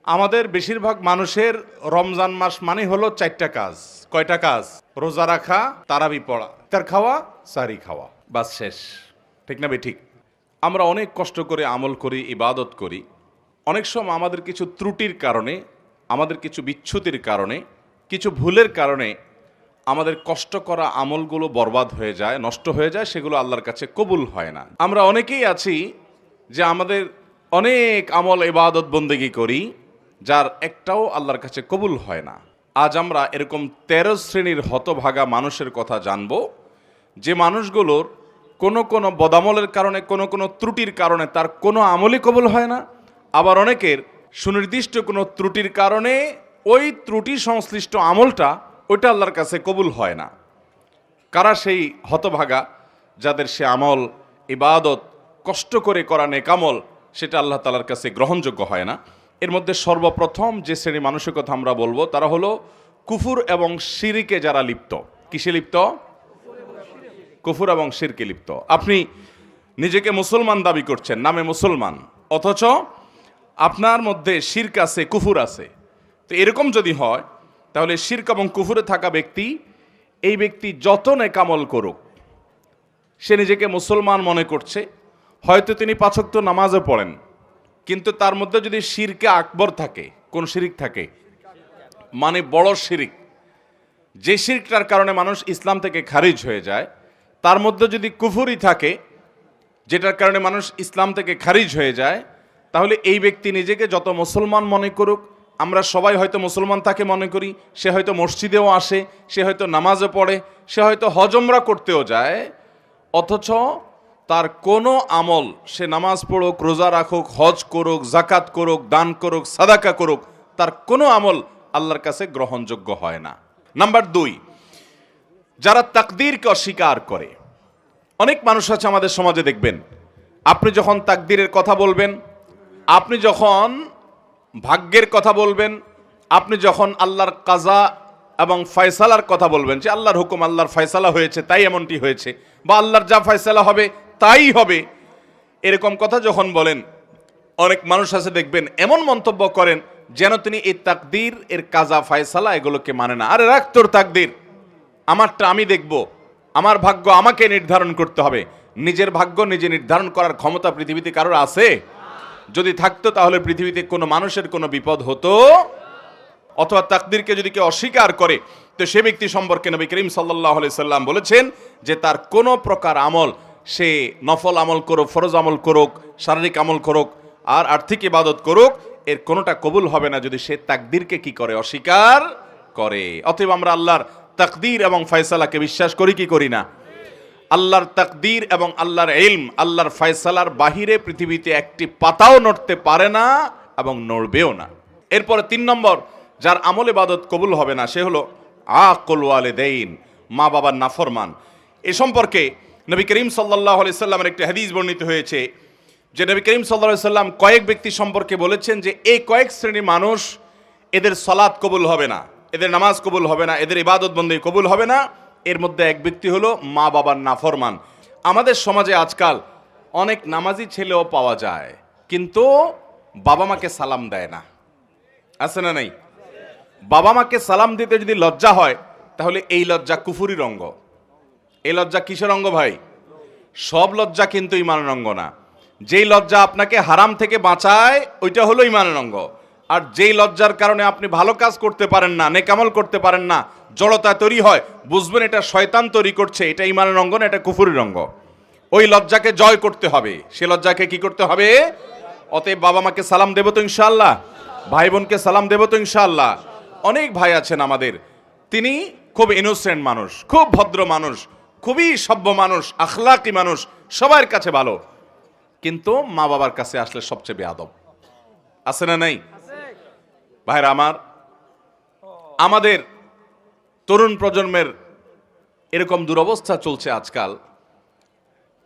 আমাদের বেশিরভাগ মানুষের রমজান মাস মানে হলো চারটা কাজ। কয়টা কাজ? রোজা রাখা, তারাবি পড়া, ইফতার খাওয়া, সাহরি খাওয়া, বাস শেষ। ঠিক না ঠিক? আমরা অনেক কষ্ট করে আমল করি, ইবাদত করি। অনেক সময় আমাদের কিছু ত্রুটির কারণে, আমাদের কিছু বিচ্যুতির কারণে, কিছু ভুলের কারণে আমাদের কষ্ট করা আমলগুলো বরবাদ হয়ে যায়, নষ্ট হয়ে যায়, সেগুলো আল্লাহর কাছে কবুল হয় না। আমরা অনেকেই আছি যে আমাদের অনেক আমল ইবাদত বন্দেগী করি, যার একটাও আল্লাহর কাছে কবুল হয় না। আজ আমরা এরকম 13 শ্রেণীর হতভাগা মানুষের কথা জানব, যে মানুষগুলোর কোনো বদামলের কারণে, কোনো ত্রুটির কারণে তার কোনো আমলই কবুল হয় না। আবার অনেকের সুনির্দিষ্ট কোনো ত্রুটির কারণে ওই ত্রুটি সংশ্লিষ্ট আমলটা ওইটা আল্লাহর কাছে কবুল হয় না। কারা সেই হতভাগা যাদের সে আমল ইবাদত কষ্ট করে করা নেকামল সেটা আল্লাহ তাআলার কাছে গ্রহণযোগ্য হয় না? এর মধ্যে সর্বপ্রথম যে শ্রেণী মানুষের কথা আমরা বলবো তারা হলো কুফুর এবং শিরকে যারা লিপ্ত। কিসে লিপ্ত? কুফুর এবং শিরকে লিপ্ত। আপনি নিজেকে মুসলমান দাবি করছেন, নামে মুসলমান, অথচ আপনার মধ্যে শিরক আছে, কুফুর আছে। তো এরকম যদি হয় তাহলে শিরক এবং কুফুরে থাকা ব্যক্তি, এই ব্যক্তি যত নেকামল করুক, সে নিজেকে মুসলমান মনে করছে, হয়তো তিনি 5 ওয়াক্ত নামাজও পড়েন, কিন্তু তার মধ্যে যদি শিরকে আকবর থাকে, কোন শিরিক থাকে, মানে বড় শিরিক, যে শিরকটার কারণে মানুষ ইসলাম থেকে খারিজ হয়ে যায়, তার মধ্যে যদি কুফুরি থাকে, যেটার কারণে মানুষ ইসলাম থেকে খারিজ হয়ে যায়, তাহলে এই ব্যক্তি নিজেকে যত মুসলমান মনে করুক, আমরা সবাই হয়তো মুসলমান তাকে মনে করি, সে হয়তো মসজিদেও আসে, সে হয়তো নামাজও পড়ে, সে হয়তো হজ উমরা করতেও যায়, অথচ তার কোনো আমল, সে নামাজ পড়ুক, রোজা রাখুক, হজ করুক, জাকাত করুক, দান করুক, সাদাকা করুক, তার কোনো আমল আল্লাহর কাছে গ্রহণযোগ্য হয় না। নাম্বার 2, যারা তাকদীরকে অস্বীকার করে। অনেক মানুষ আছে আমাদের সমাজে, দেখবেন আপনি যখন তাকদীরের কথা বলবেন, আপনি যখন ভাগ্যের কথা বলবেন, আপনি যখন আল্লাহর কাজা এবং ফয়সালার কথা বলবেন, যে আল্লাহর হুকুম, আল্লাহর ফয়সালা হয়েছে তাই এমনটি হয়েছে, বা আল্লাহর যা ফয়সালা হবে তাই হবে, এরকম কথা যখন বলেন, অনেক মানুষ আছে দেখবেন এমন মন্তব্য করেন যেন তিনি এই তাকদীর এর কাজা ফয়সালা এগুলোকে মানে না। আরে রাখ তোর তাকদীর, আমারটা আমি দেখব, আমার ভাগ্য আমাকে নির্ধারণ করতে হবে। নিজের ভাগ্য নিজে নির্ধারণ করার ক্ষমতা পৃথিবীতে কারোর আছে? যদি থাকতো তাহলে পৃথিবীতে কোনো মানুষের কোনো বিপদ হতো। অথবা তাকদীরকে যদি কেউ অস্বীকার করে, তো সে ব্যক্তি সম্পর্কে নবী করিম সাল্লাল্লাহু আলাইহি সাল্লাম বলেছেন যে তার কোনো প্রকার আমল, সে নফল আমল করুক, ফরজ আমল করুক, শারীরিক আমল করুক, আর আর্থিক ইবাদত করুক, এর কোনোটা কবুল হবে না যদি সে তাকদীরকে কি করে? অস্বীকার করে। অতএব আমরা আল্লাহর তাকদীর এবং ফয়সালাকে বিশ্বাস করি কি করি না? আল্লাহর তাকদীর এবং আল্লাহর ইলম, আল্লাহর ফয়সালার বাহিরে পৃথিবীতে একটি পাতাও নড়তে পারে না এবং নড়বেও না। এরপরে 3 নম্বর, যার আমল ইবাদত কবুল হবে না, সে হলো আকুল ওয়ালিদাইন, মা বাবার নাফরমান। এ সম্পর্কে নবী করিম সাল্লাল্লাহু আলাইহি সাল্লামের একটি হাদিস বর্ণিত হয়েছে যে নবী করিম সাল্লাল্লাহু আলাইহি সাল্লাম কয়েক ব্যক্তি সম্পর্কে বলেছেন যে এই কয়েক শ্রেণীর মানুষ, এদের সালাত কবুল হবে না, এদের নামাজ কবুল হবে না, এদের ইবাদত বন্দেগী কবুল হবে না। এর মধ্যে এক ব্যক্তি হলো মা বাবার নাফরমান। আমাদের সমাজে আজকাল অনেক নামাজি ছেলেও পাওয়া যায়, কিন্তু বাবা মাকে সালাম দেয় না। আছে না নাই? বাবা মাকে সালাম দিতে যদি লজ্জা হয়, তাহলে এই লজ্জা কুফুরির অঙ্গ। এই লজ্জা কিসের অঙ্গ ভাই? সব লজ্জা কিন্তু ঈমানের অঙ্গ না। যেই লজ্জা আপনাকে হারাম থেকে বাঁচায়, ওইটা হলো ঈমানের অঙ্গ। আর যেই লজ্জার কারণে আপনি ভালো কাজ করতে পারেন না, নেকামল করতে পারেন না, জড়তা তৈরি হয়, বুঝবেন এটা শয়তান তৈরি করছে, এটা ঈমানের অঙ্গ না, এটা কুফুরির অঙ্গ। ওই লজ্জাকে জয় করতে হবে, সে লজ্জাকে কি করতে হবে? অতএব বাবা মাকে সালাম দেব তো ইনশাআল্লাহ, ভাই বোনকে সালাম দেব তো ইনশাআল্লাহ। অনেক ভাই আছেন আমাদের, তিনি খুব ইনোসেন্ট মানুষ, খুব ভদ্র মানুষ, খুবই সভ্য মানুষ, আখলাকি মানুষ, সবার কাছে ভালো, কিন্তু মা বাবার কাছে আসলে সবচেয়ে বেয়াদব। আছে না নাই? ভাইরা আমার, আমাদের তরুণ প্রজন্মের এরকম দুরবস্থা চলছে আজকাল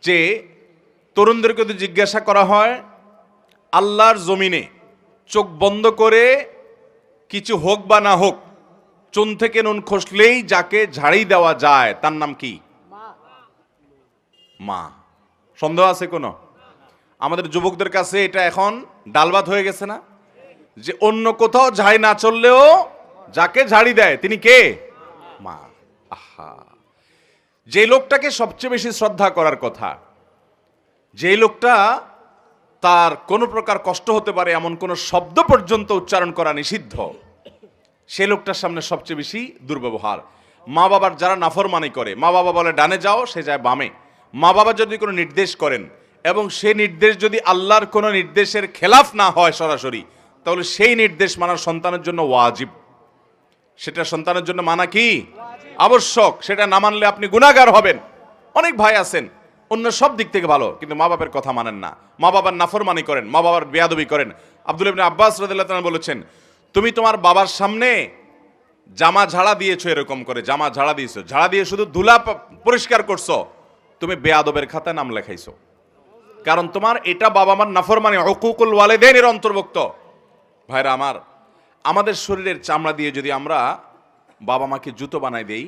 যে তরুণদেরকে যদি জিজ্ঞাসা করা হয়, আল্লাহর জমিনে চোখ বন্ধ করে কিছু হোক বা না হোক, চুন থেকে নুন খসলেই যাকে ঝাড়ি দেওয়া যায় তার নাম কি? মা। সন্দেহ আছে কোনো? আমাদের যুবকদের কাছে এটা এখন ডাল ভাত হয়ে গেছে না? যে অন্য কোথাও ঝাই না চললেও যাকে ঝাড়ি দেয় তিনি কে? মা। আহা, যে লোকটাকে সবচেয়ে বেশি শ্রদ্ধা করার কথা, যে লোকটা তার কোনো প্রকার কষ্ট হতে পারে এমন কোনো শব্দ পর্যন্ত উচ্চারণ করা নিষিদ্ধ, সে লোকটার সামনে সবচেয়ে বেশি দুর্ব্যবহার। মা বাবার যারা নাফরমানি করে, মা বাবা বলে ডানে যাও, সে যায় বামে। মা বাবা যদি কোনো নির্দেশ করেন এবং সেই নির্দেশ যদি আল্লাহর কোনো নির্দেশের খেলাফ না হয় সরাসরি, তাহলে সেই নির্দেশ মানা সন্তানের জন্য ওয়াজিব। সেটা সন্তানের জন্য মানা কি? আবশ্যক। সেটা না মানলে আপনি গুনাহগার হবেন। অনেক ভাই আছেন অন্য সব দিক থেকে ভালো, কিন্তু মা বাবার কথা মানেন না, মা বাবার নাফরমানি করেন, মা বাবার বেয়াদবি করেন। আব্দুল্লাহ ইবনে আব্বাস রাদিয়াল্লাহু তাআলা বলেছেন, তুমি তোমার বাবার সামনে জামা ঝাড়া দিয়েছো, এরকম করে জামা ঝাড়া দিয়েছো, ঝাড়া দিয়ে শুধু ধুলা পরিষ্কার করছো, তুমি বেয়াদবের খাতায় নাম লেখাইছো। কারণ তোমার এটা বাবা মার নাফরমানি, হুকুকুল ওয়ালিদাইনের অন্তর্ভুক্ত। ভাইরা আমার, আমাদের শরীরের চামড়া দিয়ে যদি আমরা বাবা মাকে জুতো বানাই দেই,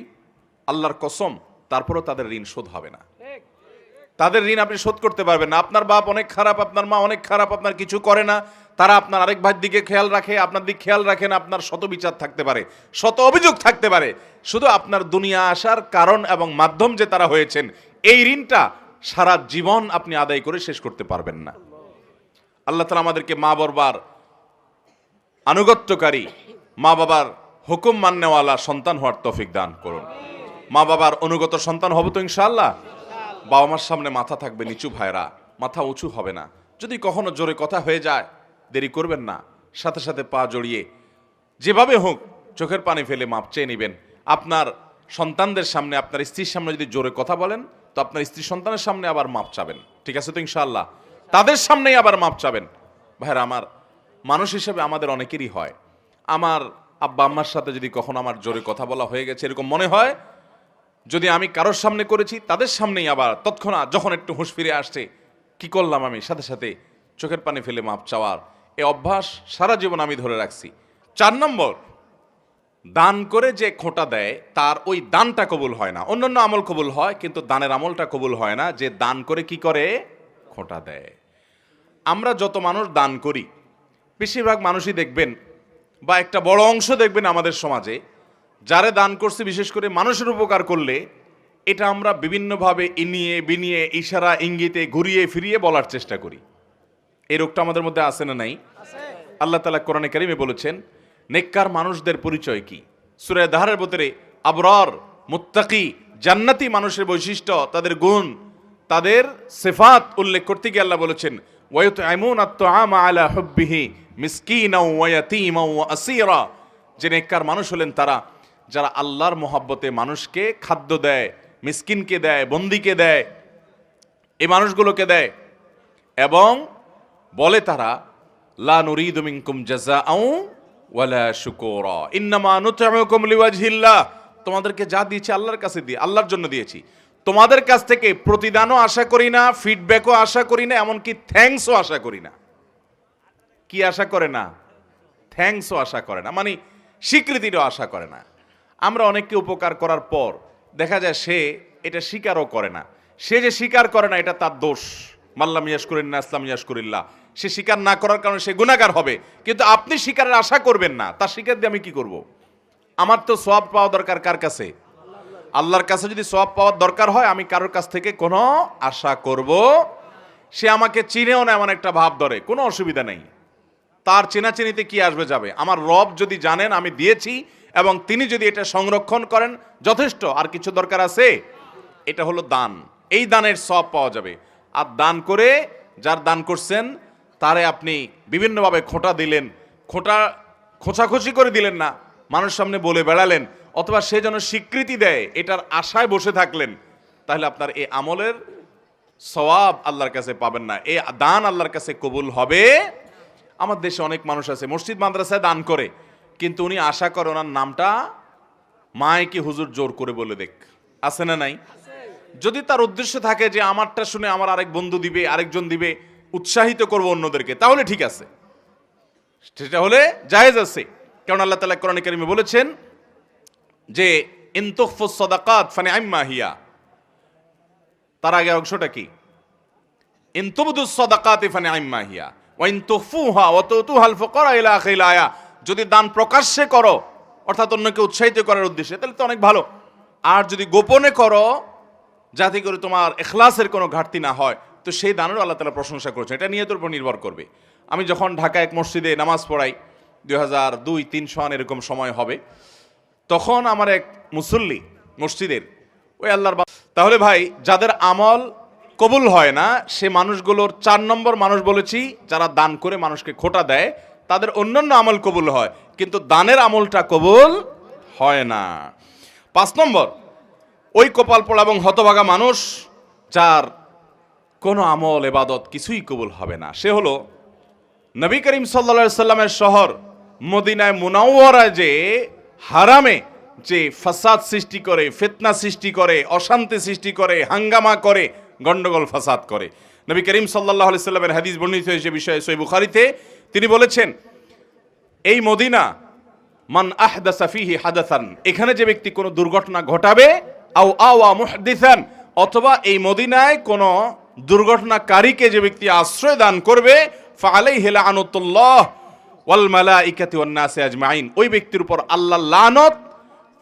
আল্লাহর কসম তারপরও তাদের ঋণ শোধ হবে না। তাদের ঋণ আপনি শোধ করতে পারবেন না। আপনার বাপ অনেক খারাপ, আপনার মা অনেক খারাপ, আপনার কিছু করে না, তারা আপনার আরেক ভাইয়ের দিকে খেয়াল রাখে, আপনার দিকে খেয়াল রাখে না, আপনার শত বিচার থাকতে পারে, শত অভিযোগ থাকতে পারে, শুধু আপনার দুনিয়া আসার কারণ এবং মাধ্যম যে তারা হয়েছেন, এই ঋণটা সারা জীবন আপনি আদায় করে শেষ করতে পারবেন না। আল্লাহ তাআলা আমাদেরকে মা বাবার আনুগত্যকারী, মা বাবার হুকুম মান্যওয়ালা সন্তান হওয়ার তৌফিক দান করুন। মা বাবার অনুগত সন্তান হব তো ইনশাআল্লাহ। বাবা মার সামনে মাথা থাকবে নিচু, ভাইরা, মাথা উঁচু হবে না। যদি কখনো জোরে কথা হয়ে যায়, দেরি করবেন না, সাথে সাথে পা জড়িয়ে যেভাবে হোক চোখের পানি ফেলে মাপ চেয়ে নেবেন। আপনার সন্তানদের সামনে, আপনার স্ত্রীর সামনে যদি জোরে কথা বলেন, তো আপনার স্ত্রী সন্তানের সামনে আবার মাপ চাবেন, ঠিক আছে তো ইনশাআল্লাহ? তাদের সামনেই আবার মাপ চাবেন। ভাইরা আমার, মানুষ হিসেবে আমাদের অনেকেরই হয়, আমার আব্বা আম্মার সাথে যদি কখনো আমার জোরে কথা বলা হয়ে গেছে, এরকম মনে হয় যদি আমি কারোর সামনে করেছি, তাদের সামনেই আবার তৎক্ষণাৎ যখন একটু হুঁশ ফিরে আসছে, কি করলাম আমি, সাথে সাথে চোখের পানি ফেলে মাপ চাওয়ার এই অভ্যাস সারা জীবন আমি ধরে রাখছি। 4 নম্বর, দান করে যে খোঁটা দেয় তার ওই দানটা কবুল হয় না। অন্যান্য আমল কবুল হয়, কিন্তু দানের আমলটা কবুল হয় না। যে দান করে কি করে, খোঁটা দেয়। আমরা যত মানুষ দান করি, বেশিরভাগ মানুষই দেখবেন, বা একটা বড় অংশ দেখবেন আমাদের সমাজে, যারে দান করছে, বিশেষ করে মানুষের উপকার করলে, এটা আমরা বিভিন্নভাবে ইনিয়ে বিনিয়ে, ইশারা ইঙ্গিতে ঘুরিয়ে ফিরিয়ে বলার চেষ্টা করি। এই রোগটা আমাদের মধ্যে আছে না নাই? আল্লাহ তাআলা কোরআনে কারিমে বলেছেন, নেককার মানুষদের পরিচয় কি? সূরা দাহরের ভিতরে আবরার, মুত্তাকি, জান্নাতি মানুষের বৈশিষ্ট্য, তাদের গুণ, তাদের সিফাত উল্লেখ করতে গিয়ে আল্লাহ বলেছেন, ওয়ায়ুতঈমুনা আত-তাআমা আলা হুব্বিহি মিসকিনাও ওয়া ইয়াতীমাও ওয়া আসীরা। যে নেককার মানুষ হলেন তারা যারা আল্লাহর মহব্বতে মানুষকে খাদ্য দেয়, মিসকিনকে দেয়, বন্দীকে দেয়, এই মানুষগুলোকে দেয়, এবং বলে তারা, লা নুরিদু মিনকুম জাযাআও ওয়ালা শুকুরা ইন্নামা নুতঈমুকুম লিওয়াজহিল্লাহ। তোমাদেরকে যা দিয়েছি আল্লাহর কাছে দিয়ে, আল্লাহর জন্য দিয়েছি, তোমাদের কাছ থেকে প্রতিদানও আশা করি না, ফিডব্যাকও আশা করি না, এমনকি থ্যাঙ্কসও আশা করি না। কি আশা করে না? থ্যাঙ্কসও আশা করে না, মানে স্বীকৃতিরও আশা করে না। আমরা অনেককে উপকার করার পর দেখা যায় সে এটা স্বীকারও করে না। সে যে স্বীকার করে না, এটা তার দোষ। মাল্লাম ইয়াশকুরিন্নাস ইসলাম ইয়াশকুরিল্লাহ। সে স্বীকার না করার কারণে সে গুনাহগার হবে, কিন্তু আপনি স্বীকারের আশা করবেন না। তার স্বীকার দিয়ে আমি কি করব? আমার তো সওয়াব পাওয়া দরকার কার কাছে? আল্লাহর কাছে। যদি সওয়াব পাওয়ার দরকার হয়, আমি কারোর কাছ থেকে কোনো আশা করব, সে আমাকে চিনেও না এমন একটা ভাব ধরে, কোনো অসুবিধা নেই। তার চেনাচেনিতে কি আসবে যাবে? আমার রব যদি জানেন আমি দিয়েছি এবং তিনি যদি এটা সংরক্ষণ করেন, যথেষ্ট। আর কিছু দরকার আছে? এটা হলো দান। এই দানের সওয়াব পাওয়া যাবে। আর দান করে যার দান করছেন তারে আপনি বিভিন্নভাবে খোঁটা দিলেন, খোঁচাখুচি করে দিলেন না, মানুষ সামনে বলে বেড়ালেন, অথবা সে যেন স্বীকৃতি দেয় এটার আশায় বসে থাকলেন, তাহলে আপনার এই আমলের সওয়াব আল্লাহর কাছে পাবেন না। এই দান আল্লাহর কাছে কবুল হবে। আমার দেশে অনেক মানুষ আছে মসজিদ মাদ্রাসায় দান করে, কিন্তু উনি আশা করে ওনার নামটা মাইকে হুজুর জোর করে বলে দেখ। আছে না নাই? যদি তার উদ্দেশ্য থাকে যে আমারটা শুনে আমার আরেক বন্ধু দিবে, আরেকজন দিবে, উৎসাহিত করবো অন্যদেরকে, তাহলে ঠিক আছে, সেটা হলে জায়েজ আছে। কারণ আল্লাহ তাআলা কোরআনে কারিমে বলেছেন যে ইন তুখফুস সাদাকাত ফানিআম্মা হিয়া। তার আগে অংশটা কি? ইন তুবদুস সাদাকাতি ফানিআম্মা হিয়া ওয়াইন তুখফুহা ওয়া তুতুহাল ফুকারা ইলা আখিল আয়া, যদি দান প্রকাশ্যে করো অর্থাৎ অন্যকে উৎসাহিত করার উদ্দেশ্যে তাহলে তো অনেক ভালো, আর যদি গোপনে করো যাতে করে তোমার ইখলাসের কোনো ঘাটতি না হয়, তো সেই দানেরও আল্লাহ তাআলা প্রশংসা করেছেন। এটা নিয়তের উপর নির্ভর করবে। আমি যখন ঢাকা এক মসজিদে নামাজ পড়াই 2002-03 সন এরকম সময় হবে, তখন আমার এক মুসল্লি মসজিদের ওই আল্লাহর তাহলে ভাই যাদের আমল কবুল হয় না সে মানুষগুলোর 4 নম্বর মানুষ বলেছি যারা দান করে মানুষকে খোটা দেয়, তাদের অন্যান্য আমল কবুল হয় কিন্তু দানের আমলটা কবুল হয় না। 5 নম্বর ওই কপাল পোড়া এবং হতভাগা মানুষ যার কোনো আমল ইবাদত কিছুই কবুল হবে না, সে হলো নবী করিম সাল্লাল্লাহু আলাইহি সাল্লামের শহর মদিনায় মুনাওয়ারায় যে হারামে যে ফাসাদ সৃষ্টি করে, ফিতনা সৃষ্টি করে, অশান্তি সৃষ্টি করে, হাঙ্গামা করে, গন্ডগোল ফাসাদ করে। নবী করিম সাল্লাল্লাহু আলাইহি সাল্লামের হাদিস বর্ণিত হয়েছে বিষয়ে সহিহ বুখারীতে, তিনি বলেছেন এই মদিনা মান আহদাসা ফিহি হাদাসান, এখানে যে ব্যক্তি কোনো দুর্ঘটনা ঘটাবে, আও আওয়া মুহদিসান, অথবা এই মদিনায় কোনো দুর্ঘটনাকারীকে যে ব্যক্তি আশ্রয় দান করবে, ফাআলাইহি লাআনাতুল্লাহ ওয়াল মালাইকাতি ওয়ান নাসি আজমাইন, ওই ব্যক্তির উপর আল্লাহর লানত,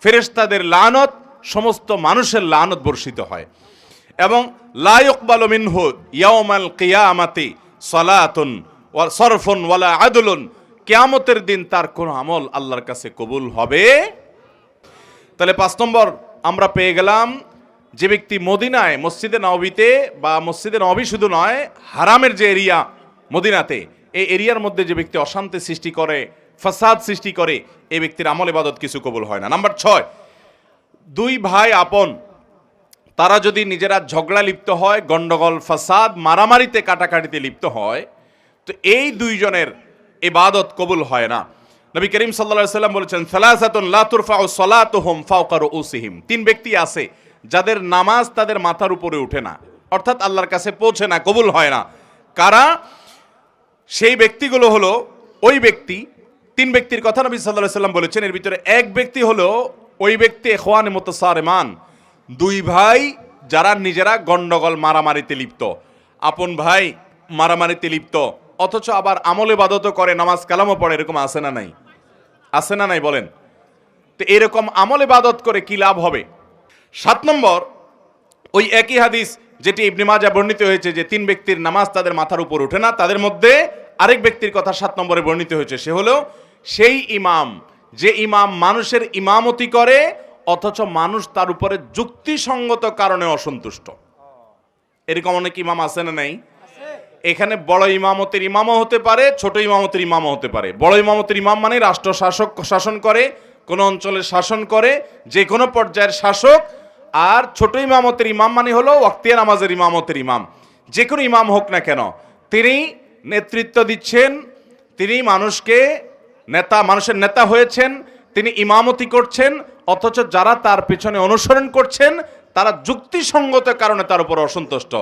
ফেরেশতাদের লানত, সমস্ত মানুষের লানত বর্ষিত হয়। এবং লা ইকবালু মিনহু ইয়াউমাল কিয়ামাতি সালাতুন ওয়া সরফুন ওয়ালা আদলুন, কিয়ামতের দিন তার কোন আমল আল্লাহর কাছে কবুল হবে। তাহলে 5 নম্বর আমরা পেয়ে গেলাম, যে ব্যক্তি মদিনায় মসজিদে নববীতে বা মসজিদে নববী শুধু নয় হারামের যে এরিয়া মদিনাতে, এই এরিয়ার মধ্যে যে ব্যক্তি অশান্তি সৃষ্টি করে, ফাসাদ সৃষ্টি করে, এই ব্যক্তির আমল ইবাদত কিছু কবুল হয় না। নাম্বার 6, 2 ভাই আপন তারা যদি নিজেরা ঝগড়া লিপ্ত হয়, গন্ডগোল ফাসাদ মারামারিতে কাটাকাটিতে লিপ্ত হয়, তো এই 2 জনের ইবাদত কবুল হয় না। নবী করিম সাল্লাল্লাহু আলাইহি সাল্লাম বলেছেন সালাসাতুন লা তুরফাউ সালাতুহুম ফাওকা রুউসিহিম, 3 ব্যক্তি আছে যাদের নামাজ তাদের মাথার উপরে ওঠে না, অর্থাৎ আল্লাহর কাছে পৌঁছে না, কবুল হয় না। কারা? সেই ব্যক্তিগুলো হলো ওই ব্যক্তি, 3 ব্যক্তির কথা নবী সাল্লাল্লাহু আলাইহি সাল্লাম বলেছেন, এর ভিতরে এক ব্যক্তি হলো ওই ব্যক্তি ইখওয়ানে মুতাসারিমান, 2 ভাই যারা নিজেরা গন্ডগোল মারামারিতে লিপ্ত, আপন ভাই মারামারিতে লিপ্ত, অথচ আবার আমল ইবাদতও করে, নামাজ কালামও পড়ে, এরকম আছে না নাই? আছে না নাই বলেন? তো এরকম আমল ইবাদত করে কি লাভ হবে? 7 নম্বর ওই একই হাদিস যেটি ইবনে মাজাহ বর্ণিত হয়েছে যে 3 ব্যক্তির নামাজ তাদের মাথার উপর ওঠে না, তাদের মধ্যে আরেক ব্যক্তির কথা 7 নম্বরে বর্ণিত হয়েছে, সে হলো সেই ইমাম যে ইমাম মানুষের ইমামতি করে অথচ মানুষ তার উপরে যুক্তিসঙ্গত কারণে অসন্তুষ্ট। এরকম অনেক ইমাম আছে না নাই? এখানে বড় ইমামতের ইমামও হতে পারে, ছোট ইমামতের ইমামও হতে পারে। বড় ইমামতের ইমাম মানে রাষ্ট্র শাসক শাসন করে, কোন অঞ্চলের শাসন করে, যে কোনো পর্যায়ের শাসক। আর ছোট ইমামতের ইমাম মানে হলো ওয়াক্তিয়া নামাজের ইমামতের ইমাম। যে কোনো ইমাম হোক না কেন, তিনি নেতৃত্ব দিচ্ছেন, তিনি মানুষের নেতা হয়েছেন, তিনি ইমামতি করছেন, অথচ যারা তার পিছনে অনুসরণ করছেন তারা যুক্তিসঙ্গত কারণে তার উপর অসন্তুষ্ট।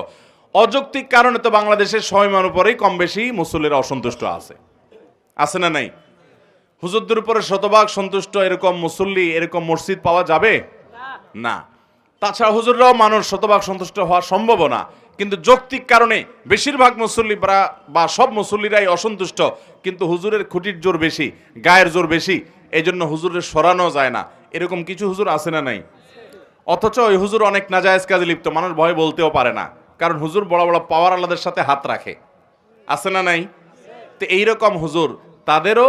অযৌক্তিক কারণে তো বাংলাদেশের সবাইমার উপরেই কম বেশি মুসল্লিরা অসন্তুষ্ট আছে না নাই? হুজুরদের উপরে শতভাগ সন্তুষ্ট এরকম মুসল্লি, এরকম মসজিদ পাওয়া যাবে না। তাছাড়া হুজুররাও মানুষ শতভাগ সন্তুষ্ট হওয়া সম্ভব না, কিন্তু যৌক্তিক কারণে বেশিরভাগ মুসল্লি বা সব মুসল্লিরাই অসন্তুষ্ট, কিন্তু হুজুরের খুঁটির জোর বেশি, গায়ের জোর বেশি, এই জন্য হুজুরের সরানো যায় না। এরকম কিছু হুজুর আছে না নাই? অথচ ওই হুজুর অনেক নাজায়েজ কাজে লিপ্ত, মানুষ ভয় বলতেও পারে না, কারণ হুজুর বড় বড় পাওয়ার আল্লাহদের সাথে হাত রাখে, আছে না নাই? তো এইরকম হুজুর, তাদেরও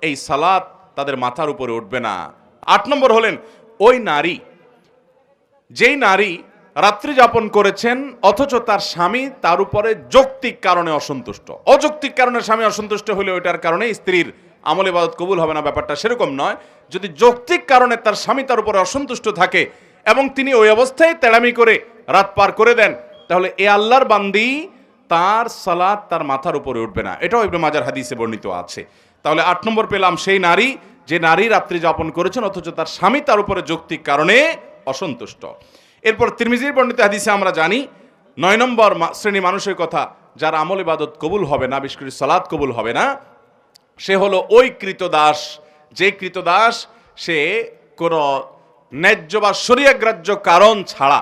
এই সালাত তাদের মাথার উপরে উঠবে না। 8 নম্বর হলেন ওই নারী, যেই নারী রাত্রি যাপন করেছেন অথচ তার স্বামী তার উপরে যৌক্তিক কারণে অসন্তুষ্ট। অযৌক্তিক কারণে স্বামী অসন্তুষ্ট হলে ওইটার কারণে স্ত্রীর আমল ইবাদত কবুল হবে না, ব্যাপারটা সেরকম নয়। যদি যৌক্তিক কারণে তার স্বামী তার উপরে অসন্তুষ্ট থাকে এবং তিনি ওই অবস্থায় তেড়ামি করে রাত পার করে দেন, তাহলে এ আল্লাহর বান্দি তার সালাত তার মাথার উপরে উঠবে না। এটাও ইবনে মাজার হাদিসে বর্ণিত আছে। তাহলে 8 নম্বর পেলাম সেই নারী, যে নারী রাত্রি যাপন করেছেন অথচ তার স্বামী তার উপরে যৌক্তিক কারণে অসন্তুষ্ট। এরপর তিরমিজির বর্ণিত হাদিসে আমরা জানি 9 নম্বর শ্রেণী মানুষের কথা, যার আমল ইবাদত কবুল হবে না, বিশেষ করে সালাত কবুল হবে না, সে হলো ওই কৃতদাস, যে কৃতদাস সে কোনো ন্যায্য বা শরীয়তগ্রাহ্য কারণ ছাড়া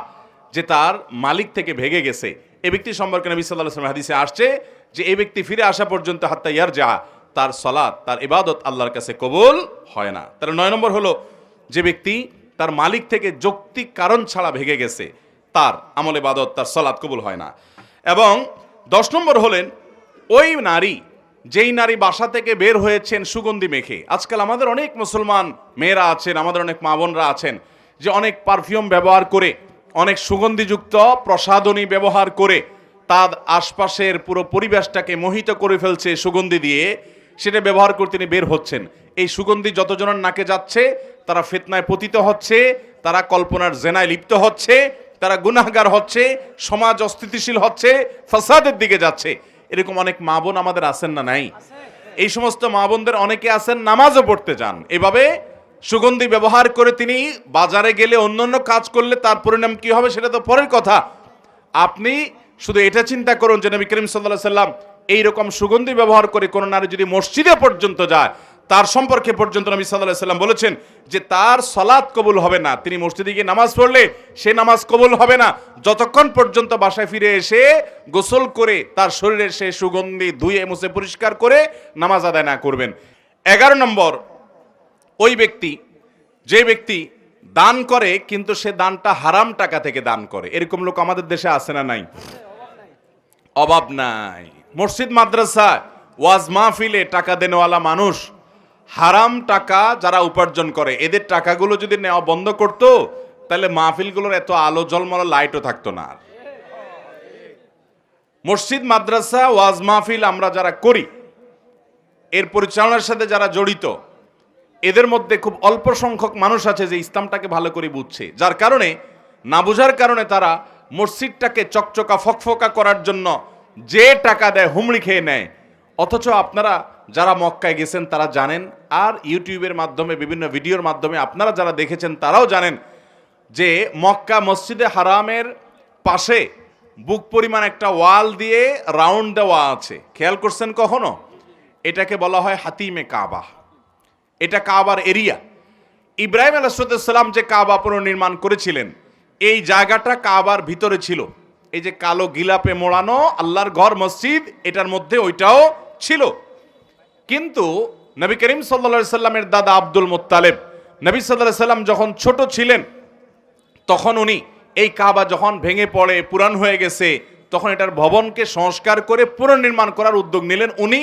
যে তার মালিক থেকে ভেগে গেছে। এই ব্যক্তি সম্পর্কে নবী সাল্লাল্লাহু আলাইহি ওয়াসাল্লাম হাদিসে আসছে যে এই ব্যক্তি ফিরে আসা পর্যন্ত হাত্তা ইয়ারজা, তার সালাত, তার ইবাদত আল্লাহর কাছে কবুল হয় না। তাহলে 9 নম্বর হলো যে ব্যক্তি তার মালিক থেকে যৌক্তিক কারণ ছাড়া ভেগে গেছে, তার আমল ইবাদত, তার সালাত কবুল হয় না। এবং 10 নম্বর হলেন ওই নারী, যেই নারী বাসা থেকে বের হয়েছেন সুগন্ধি মেখে। আজকাল আমাদের অনেক মুসলমান মেয়েরা আছেন, আমাদের অনেক মা বোনরা আছেন যে অনেক পারফিউম ব্যবহার করে, অনেক সুগন্ধিযুক্ত প্রসাধনী ব্যবহার করে তার আশপাশের পুরো পরিবেশটাকে মোহিত করে ফেলছে সুগন্ধি দিয়ে, সেটা ব্যবহার করতে তিনি বের হচ্ছেন। এই সুগন্ধি যতজনের নাকে যাচ্ছে তারা ফিতনায় পতিত হচ্ছে, তারা কল্পনার জেনায় লিপ্ত হচ্ছে, তারা গুনাহগার হচ্ছে, সমাজ অস্থিতিশীল হচ্ছে, ফাসাদের দিকে যাচ্ছে। এরকম অনেক মা বোন আমাদের আছেন না নাই? এই সমস্ত মা বোনদের অনেকে আছেন নামাজও পড়তে যান, এভাবে সুগন্ধি ব্যবহার করে তিনি বাজারে গেলে অন্যান্য কাজ করলে তার পরিণাম কি হবে সেটা তো পরের কথা। আপনি শুধু এটা চিন্তা করুন যে নবী করিম সাল্লাল্লাহু আলাইহি সাল্লাম এইরকম সুগন্ধি ব্যবহার করে কোন নারী যদি মসজিদে পর্যন্ত যায়, তার সম্পর্কে পর্যন্ত নবী সাল্লাল্লাহু আলাইহি সাল্লাম বলেছেন যে তার সালাত কবুল হবে না। তিনি মসজিদে গিয়ে নামাজ পড়লে সে নামাজ কবুল হবে না যতক্ষণ পর্যন্ত বাসায় ফিরে এসে গোসল করে তার শরীরের সে সুগন্ধি ধুয়ে মুছে পরিষ্কার করে নামাজ আদায় না করবেন। 11 নম্বর, ওই ব্যক্তি, যে ব্যক্তি দান করে কিন্তু সে দানটা হারাম টাকা থেকে দান করে। এরকম লোক আমাদের দেশে আছে না নাই? অভাব নাই। মসজিদ, মাদ্রাসা, ওয়াজ মাহফিলে টাকা দেনেওয়ালা মানুষ হারাম টাকা যারা উপার্জন করে, এদের টাকাগুলো যদি নেওয়া বন্ধ করতো তাহলে মাহফিলগুলোর এত আলো ঝলমলো লাইটও থাকতো না। মসজিদ, মাদ্রাসা, ওয়াজ মাহফিল আমরা যারা করি, এর পরিচালনার সাথে যারা জড়িত, এদের মধ্যে খুব অল্প সংখ্যক মানুষ আছে যে ইসলামটাকে ভালো করে বুঝছে, যার কারণে না বোঝার কারণে তারা মসজিদটাকে চকচকা ফকফকা করার জন্য যে টাকা দেয় হুমড়ি খেয়ে নেয়। অথচ আপনারা যারা মক্কায় গেছেন তারা জানেন, আর ইউটিউবের মাধ্যমে বিভিন্ন ভিডিওর মাধ্যমে আপনারা যারা দেখেছেন তারাও জানেন যে মক্কা মসজিদে হারামের পাশে বুক পরিমাণ একটা ওয়াল দিয়ে রাউন্ড দেওয়া আছে। খেয়াল করছেন কখনো? এটাকে বলা হয় হাতিমে কাবা। এটা কাবার এরিয়া। ইব্রাহিম আলাইহিস সালাম যে কাবা পুনর্নির্মাণ করেছিলেন, এই জায়গাটা কাবার ভিতরে ছিল। এই যে কালো গিলাপে মোড়ানো আল্লাহর ঘর মসজিদ, এটার মধ্যে ওইটাও ছিল। কিন্তু নবী করিম সাল্লাল্লাহু আলাইহি সাল্লামের দাদা আব্দুল মুত্তালিব, নবী সাল্লাল্লাহু আলাইহি সাল্লাম যখন ছোট ছিলেন তখন উনি এই কাবা যখন ভেঙে পড়ে পুরান হয়ে গেছে, তখন এটার ভবনকে সংস্কার করে পুনর্নির্মাণ করার উদ্যোগ নিলেন। উনি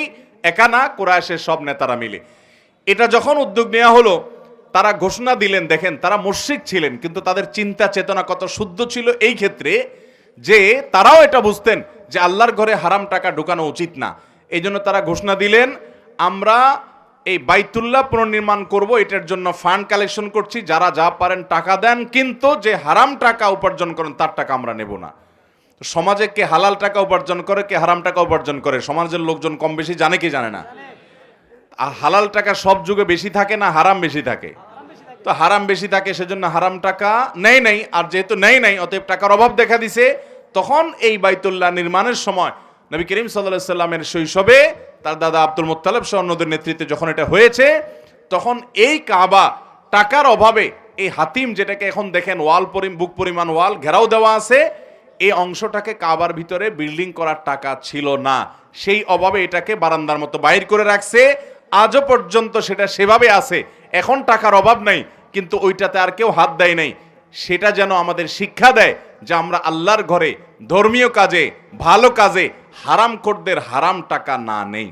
একা না, কুরাইশের সব নেতারা মিলে। এটা যখন উদ্যোগ নেওয়া হলো, তারা ঘোষণা দিলেন, দেখেন তারা মুশরিক ছিলেন কিন্তু তাদের চিন্তা চেতনা কত শুদ্ধ ছিল এই ক্ষেত্রে যে তারাও এটা বুঝতেন যে আল্লাহর ঘরে হারাম টাকা ঢুকানো উচিত না। এই জন্য তারা ঘোষণা দিলেন, আমরা এই বাইতুল্লাহ পুনর্নির্মাণ করব, এটার জন্য ফান্ড কালেকশন করছি, যারা যা পারেন টাকা দেন, কিন্তু যে হারাম টাকা উপার্জন করেন তার টাকা আমরা নেব না। সমাজে কে হালাল টাকা উপার্জন করে, কে হারাম টাকা উপার্জন করে, সমাজের লোকজন কম বেশি জানে কি জানে না? হালাল টাকা সব যুগে বেশি থাকে না হারাম বেশি থাকে? তো হারাম বেশি থাকে, সেজন্য হারাম টাকা নেয় নাই। আর যেহেতু নেয় নাই, অতএব টাকার অভাব দেখা দিছে। তখন এই বাইতুল্লাহ নির্মাণের সময় নবী করিম সাল্লাল্লাহু আলাইহি সাল্লামের শৈশবে তার দাদা আব্দুল মুত্তালিব সহ অন্যদের নেতৃত্বে যখন এটা হয়েছে, তখন এই কাবা টাকার অভাবে এই হাতিম, যেটাকে এখন দেখেন ওয়াল বুক পরিমাণ ওয়াল ঘেরাও দেওয়া আছে, এই অংশটাকে কাবার ভিতরে বিল্ডিং করার টাকা ছিল না। সেই অভাবে এটাকে বারান্দার মতো বাইর করে রাখছে। আজও পর্যন্ত সেটা সেভাবে আছে। এখন টাকার অভাব নাই, কিন্তু ওইটাতে আর কেউ হাত দেয় নাই। সেটা যেন আমাদের শিক্ষা দেয় যে আমরা আল্লাহর ঘরে ধর্মীয় কাজে, ভালো কাজে হারামখোরদের হারাম টাকা না নেই।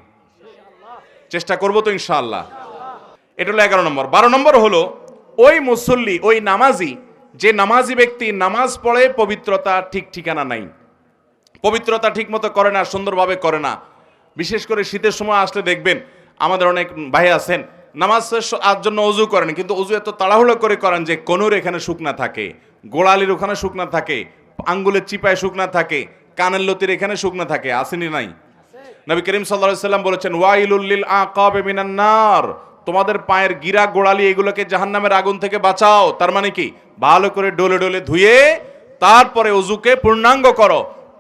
চেষ্টা করবো তো ইনশাআল্লাহ। এটা হলো 11 নম্বর। 12 নম্বর হলো ওই মুসল্লি, ওই নামাজি, যে নামাজি ব্যক্তি নামাজ পড়ে পবিত্রতা ঠিক ঠিকানা নাই, পবিত্রতা ঠিক মতো করে না, সুন্দরভাবে করে না। বিশেষ করে শীতের সময় আসলে দেখবেন আমাদের অনেক ভাই আছেন নামাজের জন্য অজু করেন, কিন্তু অজু এত তাড়াহুড়ো করে করেন যে কোনুর এখানে শুকনা থাকে, গোড়ালির ওখানে শুকনা থাকে, আঙ্গুলের চিপায় শুকনা থাকে, কানের লতির এখানে শুকনা থাকে। আসেনি নাই? নবী করিম সাল্লাল্লাহু আলাইহি সাল্লাম বলেছেন, ওয়াইলুল লিল আকাবি মিনান নার, তোমাদের পায়ের গিরা গোড়ালি এগুলোকে জাহান্নামের আগুন থেকে বাঁচাও। তার মানে কি? ভালো করে ডলে ডলে ধুয়ে তারপরে অজুকে পূর্ণাঙ্গ করো।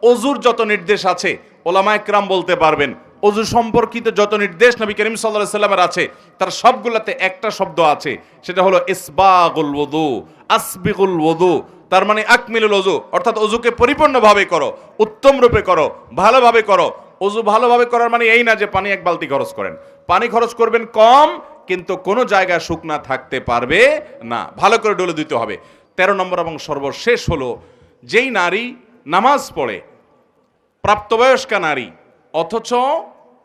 অজুর যত নির্দেশ আছে ওলামায়ে কেরাম বলতে পারবেন, অজু সম্পর্কিত যত নির্দেশ নবী করিম সাল্লাল্লাহু আলাইহি সাল্লামের আছে, তার সবগুলোতে একটা শব্দ আছে, সেটা হলো ইসবাগুল ওযু, আসবিগুল ওযু। তার মানে আকমিলুল ওযু, অর্থাৎ অজুকে পরিপূর্ণভাবে করো, উত্তম রূপে করো, ভালোভাবে করো। অজু ভালোভাবে করার মানে এই না যে পানি এক বালতি খরচ করেন, পানি খরচ করবেন কম, কিন্তু কোনো জায়গায় শুকনা থাকতে পারবে না, ভালো করে ডলে দিতে হবে। 13 নম্বর এবং সর্বশেষ হলো, যেই নারী নামাজ পড়ে, প্রাপ্তবয়স্কা নারী, অথচ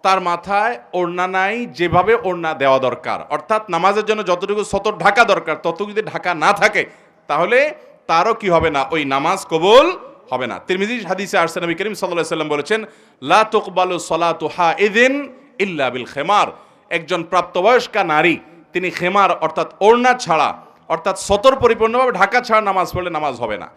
তার মাথায় ওড়না নাই যেভাবে ওড়না দেওয়া দরকার, অর্থাৎ নামাজের জন্য যতটুকু সতর ঢাকা দরকার ততটুকু যদি ঢাকা না থাকে, তাহলে তারও কি হবে না, ওই নামাজ কবুল হবে না। তিরমিজি হাদিসে আসছে, নবী করিম সাল্লাল্লাহু আলাইহি সাল্লাম বলেছেন, লা তুকবালু সালাতু হাইদিন ইল্লা বিল খিমার। একজন প্রাপ্তবয়স্কা নারী তিনি খেমার অর্থাৎ ওড়না ছাড়া, অর্থাৎ সতর পরিপূর্ণভাবে ঢাকা ছাড়া নামাজ পড়লে নামাজ হবে না।